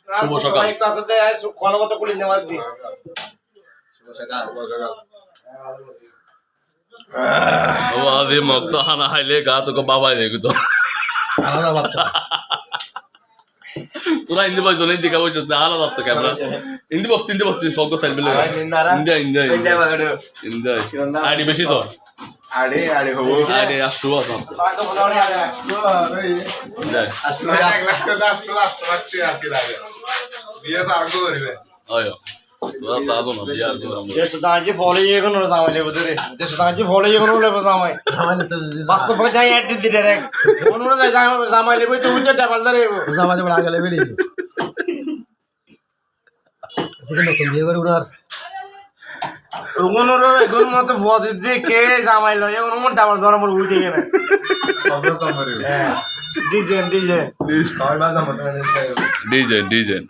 শুভ সকাল আদি মক্ত খানা খাইলে গা তোকে বাবাই দেখি তো তোরা হিন্দি বলছো না হিন্দি কা বলছো আলাদা ভাবতো ক্যামেরা হিন্দি বসতি সঙ্গ সাইড মিলে ইন্ডিয়া আইডি বেশি তো আড়ে আসু আছে আয়ো তোরা সাদো না বিয়ার যে সুদাজি ফলো ইয়ে কোন সামাই লেবো রে যে সুদাজি ফলো ইয়ে কোন লেবো সামাই বাস্তব করে যাই এড দিতে রে কোন যাই সামাই লেবো তো উচ্চ ডাবল ধরে সামাই বড় আগে লেবে নি দেখুন নতুন বিয়ে করে উনার ওগুনোর এখন মতো বদি দেখে সামাই লয় ওর মন ডাবল ধরে মোর উঠে গেল সব তো ডিজেন ডিজেন